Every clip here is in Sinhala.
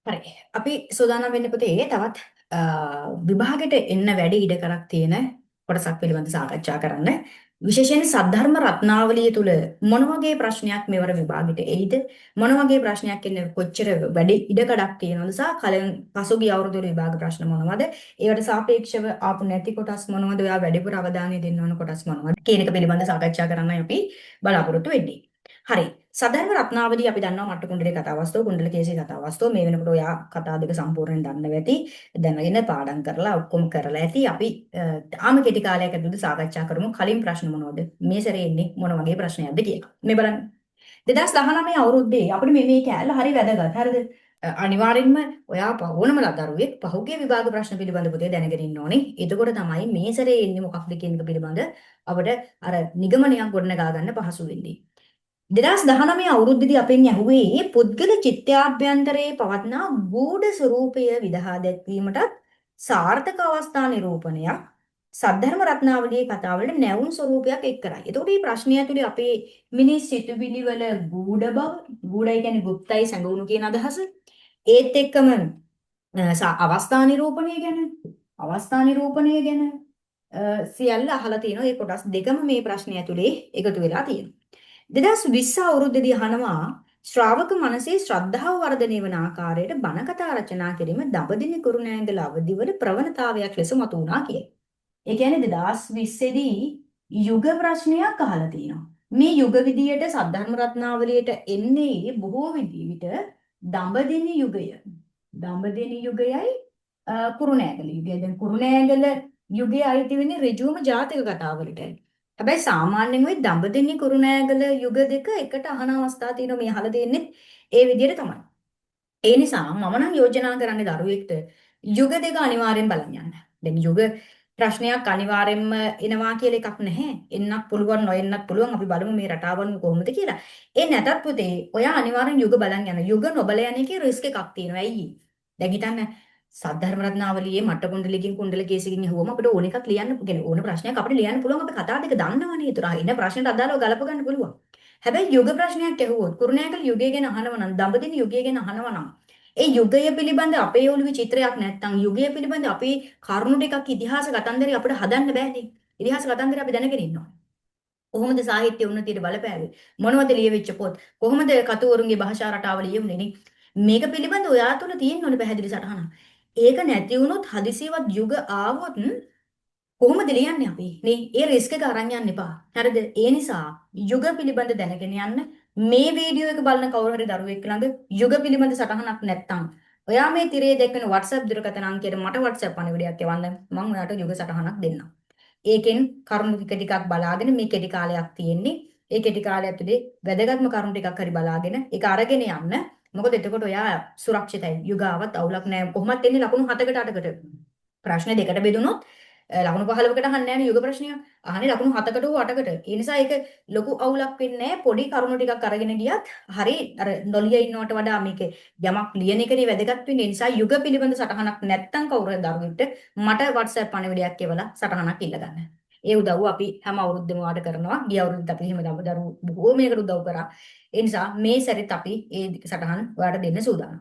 හරි. අපි සූදානම් වෙන්න පුතේ තවත් විභාගෙට එන්න වැඩි ඉඩකඩක් තියෙන කොටසක් පිළිබඳව සාකච්ඡා කරන්න. විශේෂයෙන් සද්ධර්ම රත්නාවලිය තුල මොන වගේ ප්‍රශ්නයක් මෙවර විභාගෙට එයිද? මොන වගේ ප්‍රශ්නයක් එන්න කොච්චර වැඩි ඉඩකඩක් තියෙනවද සහ කලින් පසුගිය අවුරුදු වල විභාග ප්‍රශ්න මොනවද? ඒවට සාපේක්ෂව ආපු නැති කොටස් මොනවද? ඔයා වැඩිපුර අවධානය දෙන්න ඕන කොටස් මොනවද? කියන එක පිළිබඳව සාකච්ඡා කරන්නයි අපි බලාපොරොත්තු වෙන්නේ. හරි. සදර්ව රත්නාවලිය අපි දන්නවා මට්ට කුණ්ඩලේ කතාවස්තුව කුණ්ඩල කේසී කතාවස්තුව මේ වෙනකොට ඔයා කතා දෙක සම්පූර්ණයෙන් දන්නව ඇති දැනගෙන පාඩම් කරලා ඔක්කොම කරලා ඇති අපි තාම කෙටි කාලයක් ඇතුළත සාකච්ඡා කරමු කලින් ප්‍රශ්න මොනවද මේ සැරේ එන්නේ මොන වගේ ප්‍රශ්නයක්ද කියලා මේ බලන්න 2019 අවුරුද්දේ අපිට මේ කෑල්ල හරි වැදගත් හරිද අනිවාර්යෙන්ම ඔයා ඕනම දරුවෙක් පහුගිය විභාග ප්‍රශ්න පිළිබඳ පුතේ දැනගෙන ඉන්න ඕනේ එතකොට තමයි මේ සැරේ එන්නේ මොකක්ද කියන එක පිළිබඳ අපිට අර නිගමනයක් ගොඩනගා ගන්න පහසු වෙන්නේ 2019 අවුරුද්දේදී අපෙන් ඇහුවේ පුද්ගල චිත්තාභ්‍යන්තරයේ පවත්නා ගූඪ ස්වરૂපය විදහා දැක්වීමටත් සාර්ථක අවස්ථා නිරූපණයක් සද්ධර්ම රත්නාවලියේ කතාවල නැවුම් ස්වરૂපයක් එක් කරයි. එතකොට මේ ප්‍රශ්නය ඇතුලේ අපේ මිනිස් සිතුවිලි වල ගූඪ බව, ගූಢයි කියන්නේ গুপ্তයි සැඟවුණු කියන අදහස. ඒත් එක්කම අවස්ථා නිරූපණය ගැන, අවස්ථා නිරූපණය ගැන සියල්ල අහලා තියෙනවා. මේ කොටස් දෙකම මේ ප්‍රශ්නය ඇතුලේ එකතු වෙලා තියෙනවා. 2020 අවුරුද්දේදී අහනවා ශ්‍රාවක මනසේ ශ්‍රද්ධාව වර්ධනය වන ආකාරයට බණ කතා රචනා කිරීම දඹදිව කුරුණෑගල අවදිවල ප්‍රවණතාවයක් ලෙස මතුවුණා කියලා. ඒ කියන්නේ 2020 දී යුග ප්‍රශ්නයක් අහලා තියෙනවා. මේ යුග විදියට සද්ධර්ම රත්නාවලියට එන්නේ බොහෝ විට දඹදිව යුගය. දඹදිව යුගයයි කුරුණෑගල යුගය. දැන් කුරුණෑගල යුගයේ අයිති වෙන්නේ ඍජුවම ජාතක කතාවලටයි. හැබැයි සාමාන්‍යයෙන් ওই දඹදිව කුරුණෑගල යුග දෙක එකට අහන අවස්ථා තියෙනවා මේ අහලා දෙන්නේ ඒ විදිහට තමයි. ඒ නිසා මම නම් යෝජනා කරන්නේ දරුවෙක්ට යුග දෙක අනිවාර්යෙන් බලන්න යන්න. දැන් යුග ප්‍රශ්නයක් අනිවාර්යෙන්ම එනවා කියලා එකක් නැහැ. එන්නත් පුළුවන් නොඑන්නත් පුළුවන් අපි බලමු මේ රටාවන් කොහොමද කියලා. ඒ නැතත් පුතේ ඔයා අනිවාර්යෙන් යුග බලන් යන්න. යුග නොබල යන එකේ රිස්ක් එකක් තියෙනවා. ඇයි? දැන් හිතන්න සද්ධර්ම රත්නාවලියේ මට්ට කුණ්ඩලකින් කුණ්ඩල කේසකින් ඇහුවම අපිට ඕන එකක් ලියන්න කියන්නේ ඕන ප්‍රශ්නයක් අපිට ලියන්න පුළුවන් අපි කතා දෙක දන්නවනේ. ඒතර ඉන්න ප්‍රශ්නට අදාළව ගලප ගන්න පුළුවන්. හැබැයි යුග ප්‍රශ්නයක් ඇහුවොත් කුරුණෑගල යුගය ගැන අහනවා නම් දඹදිව යුගය ගැන අහනවා නම් ඒ යුගය පිළිබඳ අපේ ඔළුවේ චිත්‍රයක් නැත්නම් යුගය පිළිබඳ අපේ කරුණු ටිකක් ඉතිහාස කතන්දරය අපිට හදන්න බෑනේ. ඉතිහාස කතන්දරය අපි දැනගෙන ඉන්නවා. කොහොමද සාහිත්‍ය උන්නතියට බලපෑවේ? මොනවද ලියවිච්ච පොත්? කොහොමද කතුවරුන්ගේ භාෂා රටාවල ලියුනේ නේ? මේක පිළිබඳ ඔයා තුළ තියෙන්න ඕනේ පැහැදිලි සටහනක්. ඒක නැති වුණොත් හදිසියවත් යුග ආවොත් කොහොමද ලියන්නේ අපි? නේ ඒ රිස්ක් එක අරන් යන්න එපා. හරිද? ඒ නිසා යුග පිළිබඳ දැනගෙන යන්න මේ වීඩියෝ එක බලන කවුරු හරි දරුවෙක් ළඟ යුග පිළිබඳ සටහනක් නැත්නම් ඔයා මේ තිරේ දැක්වෙන WhatsApp දුරකථන අංකයට මට WhatsApp පණිවිඩයක් එවන්න මම ඔයාට යුග සටහනක් දෙන්නම්. ඒකෙන් කරුණු ටික ටිකක් බලාගෙන මේ කෙටි කාලයක් තියෙන්නේ. ඒ කෙටි කාලය ඇතුලේ වැදගත්ම කරුණු ටිකක් හරි බලාගෙන ඒක අරගෙන යන්න. මොකද එතකොට ඔයා සුරක්ෂිතයි. යුගාවත් අවුලක් නැහැ. කොහොමත් එන්නේ ලකුණු 7කට 8කට. ප්‍රශ්න දෙකට බෙදුනොත් ලකුණු 15කට අහන්නේ නැහැ යුග ප්‍රශ්නයක්. අහන්නේ ලකුණු 7කට හෝ 8කට. ඒ නිසා ඒක ලොකු අවුලක් වෙන්නේ නැහැ. පොඩි කරුණු ටිකක් අරගෙන ගියත් හරි අර නොලිය ඉන්නවට වඩා මේක යමක් ලියන එකනේ වැදගත් වෙන්නේ. ඒ නිසා යුග පිළිබඳ සටහනක් නැත්තම් කවුරු හරි දරුවෙක්ට මට WhatsApp පණිවිඩයක් එවලා සටහනක් ඉල්ල ගන්න. ඒ උදව්ව අපි හැම අවුරුද්දෙම වාට කරනවා. ගිය අවුරුද්දත් අපි එහෙම දරුවෝ බොහෝමයකට උදව් කරා. ඒ නිසා මේ සැරෙත් අපි ඒ සටහන් ඔයාලට දෙන්න සූදානම්.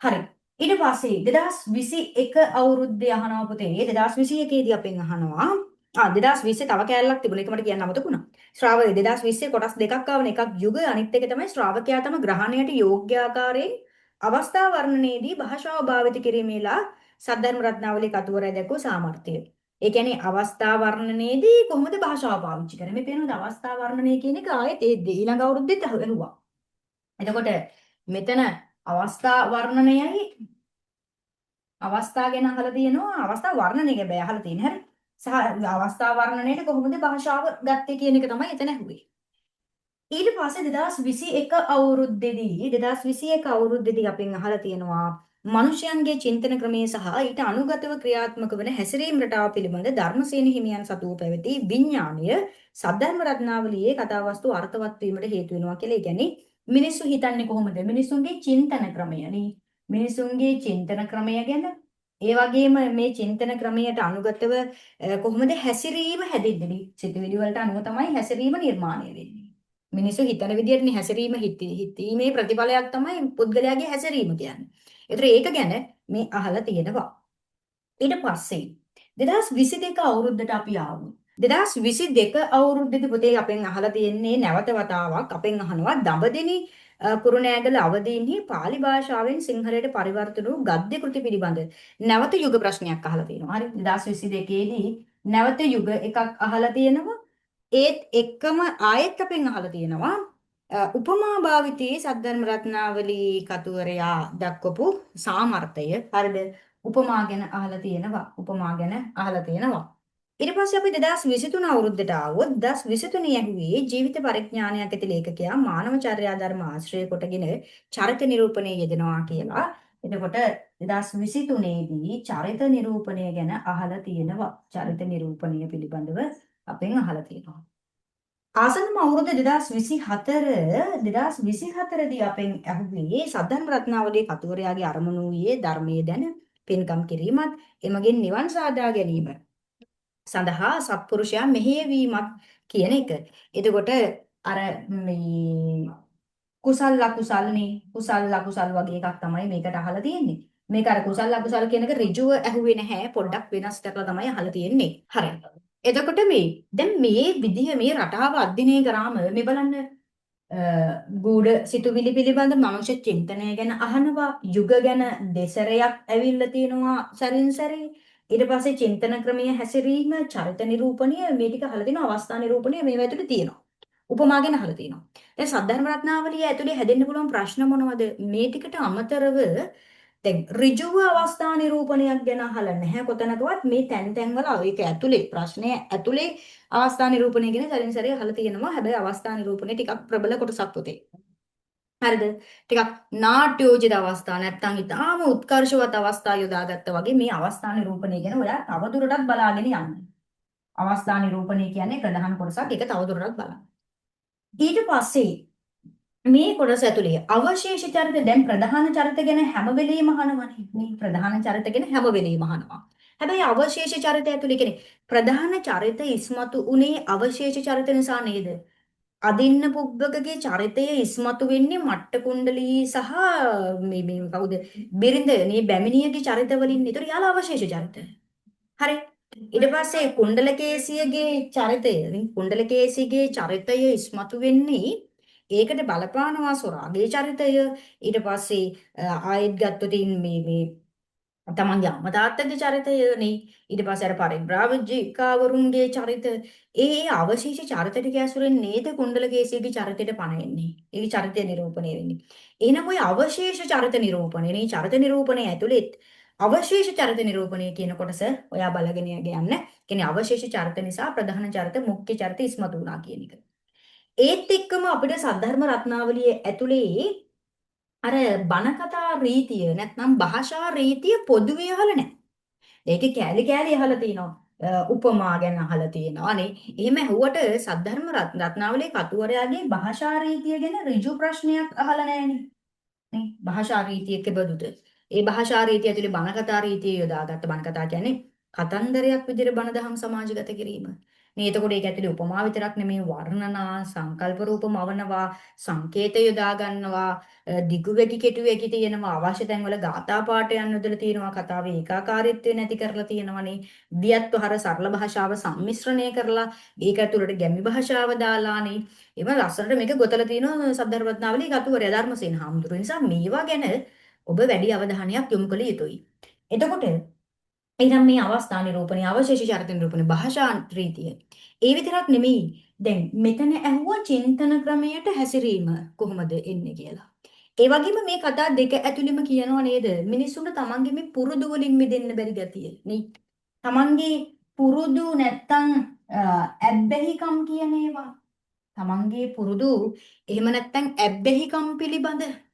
හරි. ඊට පස්සේ 2021 අවුරුද්දේ අහනවා පුතේ 2021 දී අපෙන් අහනවා 2020 තව කෑල්ලක් තිබුණා ඒක මට කියන්න අමතක වුණා ශ්‍රාවකය 2020 කොටස් දෙකක් ආවන එකක් යුග අනිත් එක තමයි ශ්‍රාවකයා තම ග්‍රහණයට යෝග්‍ය ආකාරයෙන් අවස්ථා වර්ණනයේදී භාෂාව භාවිත කිරීමේලා සද්ධර්ම රත්නාවලී කතුවරය දැක්වූ සාමර්ථ්‍යය ඒ කියන්නේ අවස්ථා වර්ණනයේදී කොහොමද භාෂාව පාවිච්චි කරන්නේ මේ පේනවාද අවස්ථා වර්ණනය කියන එක ආයෙත් ඒ ඊළඟ අවුරුද්දෙත් අහුවෙනවා එතකොට මෙතන අවස්ථා වර්ණනයයි අවස්ථා ගැන අහලා තියෙනවා අවස්ථා වර්ණනය ගැන බෑ අහලා තියෙන හැරි සහ අවස්ථා වර්ණනයේට කොහොමද භාෂාව ගත්තේ කියන එක තමයි එතන ඇහුවේ ඊට පස්සේ 2021 අවුරුද්දේදී අපෙන් අහලා තියෙනවා මිනිසයන්ගේ චින්තන ක්‍රමයේ සහ ඊට අනුගතව ක්‍රියාත්මක වන හැසිරීම් රටාව පිළිබඳ ධර්මසේන හිමියන් සතුව පැවති විඥාණය සද්ධර්ම රත්නාවලියේ කතාවස්තු අර්ථවත් වීමට හේතු වෙනවා කියලා. ඒ කියන්නේ මිනිස්සු හිතන්නේ කොහොමද? මිනිසුන්ගේ චින්තන ක්‍රමය නේ. මිනිසුන්ගේ චින්තන ක්‍රමය ගැන ඒ වගේම මේ චින්තන ක්‍රමයට අනුගතව කොහොමද හැසිරීම හැදෙන්නේ? සිතුවිලි වලට අනුව තමයි හැසිරීම නිර්මාණය වෙන්නේ. මිනිස්සු හිතන විදිහටනේ හැසිරීම හිතීමේ ප්‍රතිඵලයක් තමයි පුද්ගලයාගේ හැසිරීම කියන්නේ. ඒතර ඒක ගැන මේ අහලා තියෙනවා. ඊට පස්සේ 2022 අවුරුද්දට අපි ආවොත් 2022 අවුරුද්දේදී පුතේ අපෙන් අහලා තියෙන්නේ නැවත වතාවක් අපෙන් අහනවා දඹදෙණි කුරුණෑගල අවදීන්හි පාලි භාෂාවෙන් සිංහලයට පරිවර්තන වූ ගද්‍ය කෘති පිළිබඳ නැවත යුග ප්‍රශ්නයක් අහලා තියෙනවා. හරි 2022 දී නැවත යුග එකක් අහලා තියෙනවා. ඒත් එක්කම ආයෙත් අපෙන් අහලා තියෙනවා උපමා භාවිතයේ සද්ධර්ම රත්නාවලී කතුවරයා දක්වපු සාමර්ථය. හරිද? උපමා ගැන අහලා තියෙනවා. උපමා ගැන අහලා තියෙනවා. ඊට පස්සේ අපි 2023 අවුරුද්දට ආවොත් 2023 ඇහුවේ ජීවිත පරිඥානයක් ඇති ලේඛකයා මානව චර්යා ධර්ම ආශ්‍රය කොටගෙන චරිත නිරූපණයේ යෙදෙනවා කියලා. එතකොට 2023 දී චරිත නිරූපණය ගැන අහලා තියෙනවා. චරිත නිරූපණය පිළිබඳව අපෙන් අහලා තියෙනවා. ආසන්නම අවුරුදු 2024 දී අපෙන් ඇහුවේ සද්ධර්ම රත්නාවලී කතුවරයාගේ අරමුණු වූයේ ධර්මයේ දැන පින්කම් කිරීමත් එමගින් නිවන් සාදා ගැනීම සඳහා සත්පුරුෂයා මෙහෙයවීමත් කියන එක. එතකොට අර මේ කුසල් අකුසල්නේ කුසල් අකුසල් වගේ එකක් තමයි මේකට අහලා තියෙන්නේ. මේක අර කුසල් අකුසල් කියන එක ඍජුව ඇහුවේ නැහැ. පොඩ්ඩක් වෙනස් කරලා තමයි අහලා තියෙන්නේ. හරි. එතකොට දැන් මේ විදිහ මේ රටාව අධ්‍යයනය කරාම මේ බලන්න ගුඩ සිතුවිලි පිළිබඳ මනුෂ්‍ය චින්තනය ගැන අහනවා යුග ගැන දෙසරයක් ඇවිල්ලා තියෙනවා සරින් සැරේ ඊට පස්සේ චින්තන ක්‍රමයේ හැසිරීම චරිත නිරූපණය මේ ටික අහලා තිනවා අවස්ථා නිරූපණය මේවා ඇතුලේ තියෙනවා උපමා ගැන අහලා තිනවා දැන් සද්ධර්ම රත්නාවලිය ඇතුලේ හැදෙන්න පුළුවන් ප්‍රශ්න මොනවද මේ ටිකට අමතරව දැන් ඍජුව අවස්ථා නිරූපණයක් ගැන අහලා නැහැ කොතනකවත් මේ තැන් වල ඒක ඇතුලේ ප්‍රශ්නය ඇතුලේ අවස්ථා නිරූපණය ගැන සරින් සැරේ අහලා තියෙනවා. හැබැයි අවස්ථා නිරූපණය ටිකක් ප්‍රබල කොටසක් පුතේ. හරිද? ටිකක් නාට්‍යෝජිත අවස්ථා නැත්තම් ඊටාම උත්කර්ෂවත් අවස්ථා යොදාගත්තා වගේ මේ අවස්ථා නිරූපණය ගැන ඔයා තවදුරටත් බලාගෙන යන්න. අවස්ථා නිරූපණය කියන්නේ ප්‍රධාන කොටසක්. ඒක තවදුරටත් බලන්න. ඊට පස්සේ මේ කොටස ඇතුලේ අවශේෂ චරිත දැන් ප්‍රධාන චරිත ගැන හැම වෙලෙම අහනවනේ. මේ ප්‍රධාන චරිත ගැන හැම වෙලෙම අහනවා. හැබැයි අවශේෂ චරිත ඇතුලේ කියන්නේ ප්‍රධාන චරිත ඉස්මතු උනේ අවශේෂ චරිත නිසා නේද? අදින්න පුබ්බකගේ චරිතය ඉස්මතු වෙන්නේ මට්ට කුණ්ඩලී සහ මේ කවුද? බිරිඳ මේ බැමිණියගේ චරිත වලින්. ඒතර යාලා අවශේෂ චරිත. හරි. ඊට පස්සේ කුණ්ඩලකේසියගේ චරිතය කුණ්ඩලකේසිගේ චරිතය ඉස්මතු වෙන්නේ ඒකට බලපානවා සොරාගේ චරිතය ඊට පස්සේ ආයෙත් ගත්තොත් මේ තමන්ගේ අම්මා තාත්තගේ චරිතයනේ ඊට පස්සේ අර පරිබ්‍රාජිකාවරුන්ගේ චරිත ඒ අවශේෂ චරිත ටික ඇසුරෙන් නේද කුණ්ඩලකේසියගේ චරිතයට පණ එන්නේ ඒ චරිතය නිරූපණය වෙන්නේ එහෙනම් ඔය අවශේෂ චරිත නිරූපණය නේ චරිත නිරූපණය ඇතුළෙත් අවශේෂ චරිත නිරූපණය කියන කොටස ඔයා බලගෙන යන්න. කියන්නේ අවශේෂ චරිත නිසා ප්‍රධාන චරිත මුඛ්‍ය චරිත ඉස්මතු වුණා කියන එක. ඒත් එක්කම අපිට සද්ධර්ම රත්නාවලියේ ඇතුලේ අර බණ කතා රීතිය නැත්නම් භාෂා රීතිය පොදුවේ අහලා නැහැ. ඒකේ කෑලි කෑලි අහලා තිනවා. උපමා ගැන අහලා තියෙනවා නේ. එහෙම ඇහුවට සද්ධර්ම රත්නාවලියේ කතුවරයාගේ භාෂා රීතිය ගැන ඍජු ප්‍රශ්නයක් අහලා නැහැනේ. නේ භාෂා රීතිය කෙබඳුද? ඒ භාෂා රීතිය ඇතුලේ බණ කතා රීතිය යොදාගත්ත බණ කතා කියන්නේ කතන්දරයක් විදිහට බණ දහම් සමාජගත කිරීම. නේ එතකොට ඒක ඇතුලේ උපමා විතරක් නෙමෙයි වර්ණනා, සංකල්ප රූප මවනවා, සංකේත යොදා ගන්නවා, දිගු වෙකි කෙටු වෙකි තියෙනවා, අවශ්‍ය තැන්වල ගාථා පාඨයන් යොදලා තියෙනවා, කතාවේ ඒකාකාරීත්වය නැති කරලා තියෙනවානේ. වියත්වහර සරල භාෂාව සම්මිශ්‍රණය කරලා ඒක ඇතුළට ගැමි භාෂාව දාලානේ. ඒව ලස්සනට මේක ගොතලා තියෙනවා සද්ධර්මරත්නාවලී කතුවරයා ධර්මසේන හාමුදුරුවෝ. නිසා මේවා ගැන ඔබ වැඩි අවධානයක් යොමු කළ යුතුයි. එතකොට එනම් මේ අවස්ථා නිරූපණය අවශේෂ චරිත නිරූපණය භාෂා රීතිය. ඒ විතරක් නෙමෙයි. දැන් මෙතන ඇහුවා චින්තන ක්‍රමයට හැසිරීම කොහොමද එන්නේ කියලා. ඒ වගේම මේ කතා දෙක ඇතුළෙම කියනවා නේද මිනිස්සුන්ට තමන්ගේ මේ පුරුදු වලින් මිදෙන්න බැරි ගතිය නේ. තමන්ගේ පුරුදු නැත්තම් ඇබ්බැහිකම් කියන ඒවා තමන්ගේ පුරුදු එහෙම නැත්නම් ඇබ්බැහිකම් පිළිබඳ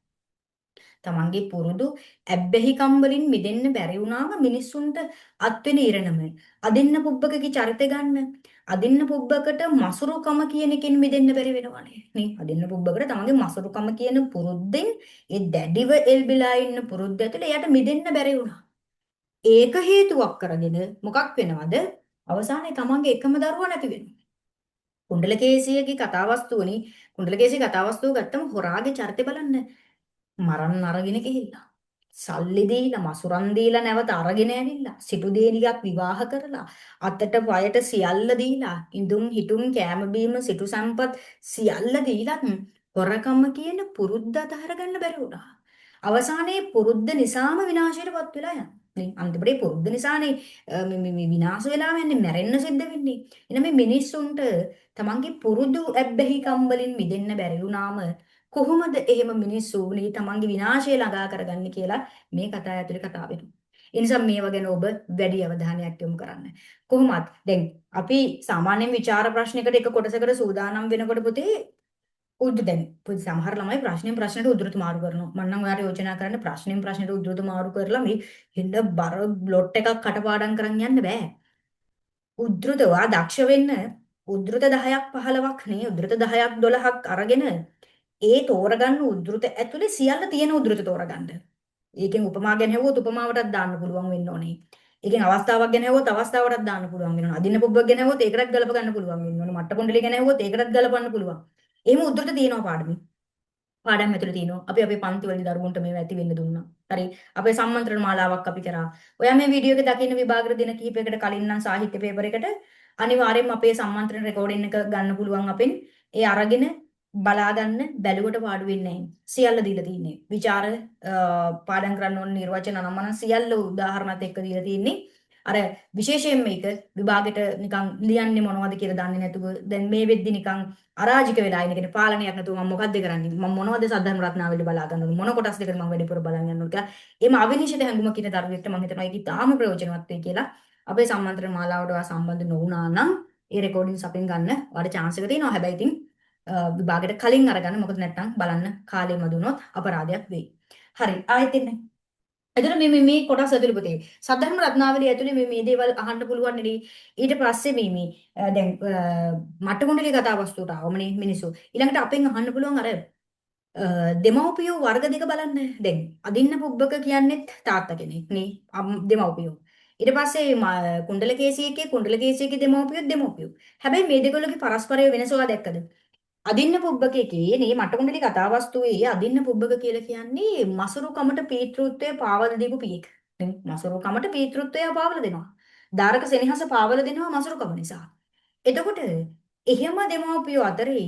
තමන්ගේ පුරුදු ඇබ්බැහිකම් වලින් මිදෙන්න බැරි වුණාම මිනිස්සුන්ට අත්වෙන ඉරණම අදින්න පුබ්බකගේ චරිත ගන්න අදින්න පුබ්බකට මසුරුකම කියන එකෙන් මිදෙන්න බැරි වෙනවනේ නේ අදින්න පුබ්බකට තමන්ගේ මසුරුකම කියන පුරුද්දෙන් ඒ දැඩිව එල්බිලා ඉන්න පුරුද්ද ඇතුළේ එයාට මිදෙන්න බැරි වුණා ඒක හේතුවක් කරගෙන මොකක් වෙනවද අවසානයේ තමන්ගේ එකම දරුවා නැති වෙනවා කුණ්ඩලකේසියගේ කතාවස්තුවනේ කුණ්ඩලකේසිය කතාවස්තුව ගත්තම හොරාගේ චරිතය බලන්න මරන්න අරගෙන ගිහිල්ලා සල්ලි දීලා මසුරන් දීලා නැවත අරගෙන ඇවිල්ලා සිටු දේනියක් විවාහ කරලා අතට පයට සියල්ල දීලා ඉඳුම් හිටුම් කෑම බීම සිටු සම්පත් සියල්ල දීලා හොරකම කියන පුරුද්ද අතහර ගන්න බැරි වුණා. අවසානයේ පුරුද්ද නිසාම විනාශයටපත් වෙලා යනවා. නේ අන්තිමට පුරුද්ද නිසානේ මේ විනාශ වෙලා යන්නේ මැරෙන්න සිද්ධ වෙන්නේ. එහෙනම් මේ මිනිස්සුන්ට තමන්ගේ පුරුදු ඇබ්බැහිකම් වලින් මිදෙන්න බැරි වුණාම කොහොමද එහෙම මිනිස්සු මේ තමන්ගේ විනාශය ළඟා කරගන්නේ කියලා මේ කතාව ඇතුලේ කතා වෙනවා. ඒ නිසා මේව ගැන ඔබ වැඩි අවධානයක් යොමු කරන්න. කොහොමත් දැන් අපි සාමාන්‍යයෙන් විචාර ප්‍රශ්නයකට එක කොටසකට සූදානම් වෙනකොට පුතේ දැන් සමහර ළමයි ප්‍රශ්නෙන් ප්‍රශ්නට උද්දෘත මාරු කරනවා. මම නම් ඔයාලට යෝජනා කරන්න ප්‍රශ්නෙන් ප්‍රශ්නට උද්දෘත මාරු කරලා මේ හින්ද බර බ්ලොට් එකක් කටපාඩම් කරන් යන්න බෑ. උද්දෘත ඔයා දක්ෂ වෙන්න උද්දෘත 10ක් 15ක් නේ උද්දෘත 10ක් 12ක් අරගෙන ඒ තෝරගන්න උද්දෘත ඇතුලේ සියල්ල තියෙන උද්දෘත තෝරගන්න. ඒකෙන් උපමා ගැන හෙව්වොත් උපමාවටත් දාන්න පුළුවන් වෙන්න ඕනේ. ඒකෙන් අවස්ථාවක් ගැන හෙව්වොත් අවස්ථාවටත් දාන්න පුළුවන් වෙනවා. අදින්න පුබ්බක් ගැන හෙව්වොත් ඒකටත් ගලප ගන්න පුළුවන් වෙන්න ඕනේ. මට්ට කුණ්ඩලිය ගැන හෙව්වොත් ඒකටත් ගලපන්න පුළුවන්. එහෙම උද්දෘත තියෙනවා පාඩමේ. පාඩම් ඇතුලේ තියෙනවා. අපි අපේ පන්ති වලදී දරුවන්ට මේව ඇති වෙන්න දුන්නා. හරි. අපේ සම්මන්ත්‍රණ මාලාවක් අපි කරා. ඔයා මේ වීඩියෝ එක දකින්න විභාග දින කිහිපයකට කලින් නම් සාහිත්‍ය පේපර් එකට අනිවාර්යයෙන්ම අපේ සම්මන්ත්‍රණ රෙකෝඩින් එක ගන්න පුළුවන් අපෙන්. ඒ අරගෙන බලා ගන්න බැලුවට පාඩු වෙන්නේ නැහැ. සියල්ල දීලා තින්නේ. විචාර පාඩම් කරන්න ඕන නිර්වචන අනම්මන සියල්ල උදාහරණත් එක්ක දීලා තින්නේ. අර විශේෂයෙන් මේක විභාගෙට නිකන් ලියන්නේ මොනවද කියලා දන්නේ නැතුව දැන් මේ වෙද්දි නිකන් අරාජික වෙලා ඉන්න කෙනෙක් පාලනයක් නැතුව මම මොකද්ද කරන්නේ මම මොනවද සද්ධර්ම රත්නාවලිය බලා ගන්න ඕනේ මොන කොටස් දෙකද මම වැඩිපුර බලන් යන්න ඕනේ කියලා එimhe අවිනිශ්චිත හැඟුමක් ඉන්න දරුවෙක්ට මම හිතනවා ඒක ඉතාම ප්‍රයෝජනවත් වෙයි කියලා අපේ සම්මන්ත්‍රණ මාලාවට ඔයා සම්බන්ධ නොවුනා නම් ඒ රෙකෝඩින්ස් අපෙන් ගන්න ඔයාලට chance එක තියෙනවා හැබැයි ඉතින් විභාගෙට කලින් අරගන්න මොකද නැත්නම් බලන්න කාලෙම දුනොත් අපරාධයක් වෙයි හරි ආයෙත් එන්න එතන මේ කොටස් ඇතුළේ පුතේ සද්ධර්ම රත්නාවලිය ඇතුළේ මේ දේවල් අහන්න පුළුවන් නේ ඊට පස්සේ දැන් මට්ටකුණ්ඩලී කතා වස්තුවට ආවමනේ මිනිස්සු ඊළඟට අපෙන් අහන්න පුළුවන් අර දෙමව්පියෝ වර්ග දෙක බලන්න දැන් අදින්න පුබ්බක කියන්නේත් තාත්තා කෙනෙක් නේ දෙමව්පියෝ ඊට පස්සේ කුණ්ඩලකේසියකේ දෙමව්පියෝ හැබැයි මේ දෙකොල්ලගේ පරස්පරය වෙනස ඔයා දැක්කද අදින්න පුබ්බකයේ නේ මටකුණ්ඩලි කතාවස්තුවේ අදින්න පුබ්බක කියලා කියන්නේ මසුරුකමට පීතෘත්වය පාවල දීපු පියෙක්. නේ මසුරුකමට පීතෘත්වය පාවල දෙනවා. දාරක සෙනෙහස පාවල දෙනවා මසුරුකම නිසා. එතකොට එහෙම දෙමව්පියෝ අතරේ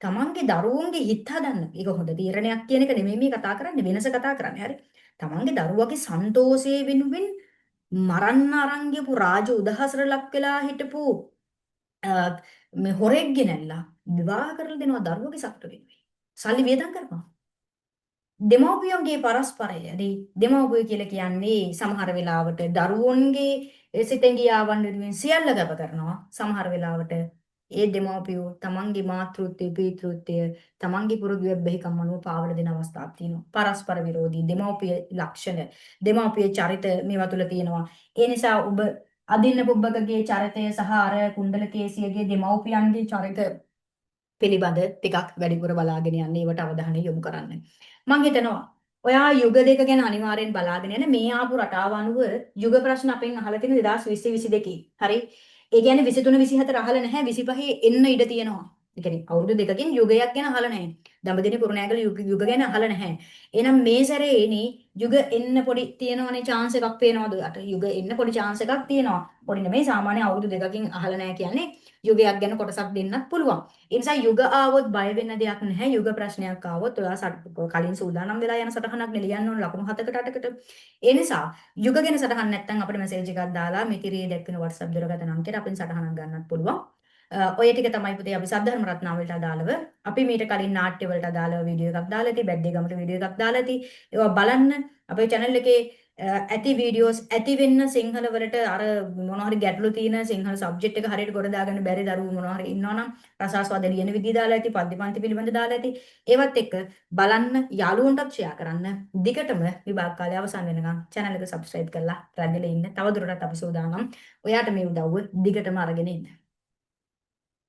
තමන්ගේ දරුවන්ගේ හිත හදන්න. ඒක හොඳ තීරණයක් කියන එක නෙමෙයි මේ කතා කරන්නේ වෙනස කතා කරන්නේ. හරි. තමන්ගේ දරුවගේ සන්තෝෂයේ වෙනුවෙන් මරන්න අරන් ගියපු රාජ උදහසර ලක් වෙලා හිටපු මේ හොරෙක් ගෙනල්ලා විවාහ කරලා දෙනවා දරුවගේ සතුට වෙනුවෙන්. සල්ලි වියදම් කරපන්. දෙමව්පියන්ගේ පරස්පරයදී දෙමව්පිය කියලා කියන්නේ සමහර වෙලාවට දරුවන්ගේ සිතෙන් ගියාවන් වෙනුවෙන් සියල්ල ගත කරනවා. සමහර වෙලාවට ඒ දෙමව්පියෝ තමන්ගේ මාතෘත්වය පීතෘත්වය තමන්ගේ පුරුදු වෙබ්බෙහිකම් අනුව පාවල දෙන අවස්ථාවක් තියෙනවා. පරස්පර විරෝධී දෙමව්පිය ලක්ෂණ දෙමව්පිය චරිත මේවා තුල තියෙනවා. ඒ නිසා ඔබ අදින්න පුබ්බකගේ චරිතය සහ අර කුණ්ඩලකේසියගේ දෙමව්පියන්ගේ චරිත පිළිබඳ ටිකක් වැඩිපුර බලාගෙන යන්න ඒවට අවධානය යොමු කරන්න. මම හිතනවා ඔයා යුග දෙක ගැන අනිවාර්යෙන් බලාගෙන යන්න මේ ආපු රටාව අනුව යුග ප්‍රශ්න අපෙන් අහලා තියෙන 2020 22. හරි. ඒ කියන්නේ 23 24 අහලා නැහැ 25 එන්න ඉඩ තියෙනවා. ඒ කියන්නේ අවුරුදු දෙකකින් යුගයක් ගැන අහලා නැහැ. දඹදිව කුරුණෑගල යුග ගැන අහලා නැහැ. එහෙනම් මේ සැරේ එනේ යුග එන්න පොඩි තියෙනවනේ chance එකක් පේනවද? අට යුග එන්න පොඩි chance එකක් තියෙනවා. පොඩි නෙමෙයි සාමාන්‍ය අවුරුදු දෙකකින් අහලා නැහැ කියන්නේ යුගයක් ගැන කොටසක් දෙන්නත් පුළුවන්. ඒ නිසා යුග ආවොත් බය වෙන්න දෙයක් නැහැ. යුග ප්‍රශ්නයක් ආවොත් ඔයා කලින් සූදානම් වෙලා යන සටහනක් ලියන්න ඕන ලකුණු 7කට 8කට. ඒ නිසා යුග ගැන සටහන් නැත්නම් අපිට මැසේජ් එකක් දාලා මේ තිරේ දැක්වෙන WhatsApp දුරකථන අංකයට අපෙන් සටහනක් ගන්නත් පුළුවන්. ඔය ටික තමයි පුතේ අපි සද්ධර්ම රත්නාවලට අදාළව අපි මීට කලින් නාට්‍ය වලට අදාළව වීඩියෝ එකක් දාලා ඇති බැද්දේ ගමට වීඩියෝ එකක් දාලා ඇති ඒවා බලන්න අපේ channel එකේ ඇති වීඩියෝස් ඇති වෙන්න සිංහල වලට අර මොනවා හරි ගැටලු තියෙන සිංහල සබ්ජෙක්ට් එක හරියට ගොඩ දාගන්න බැරි දරුවෝ මොනවා හරි ඉන්නවනම් රසාස්වාද ලියන විදිය දාලා ඇති පද්‍ය පන්ති පිළිබඳ දාලා ඇති ඒවත් එක්ක බලන්න යාළුවන්ටත් ෂෙයා කරන්න දිගටම විභාග කාලය අවසන් වෙනකම් channel එක subscribe කරලා රැඳිලා ඉන්න තවදුරටත් අපි සූදානම් ඔයාට මේ උදව්ව දිගටම අරගෙන ඉන්න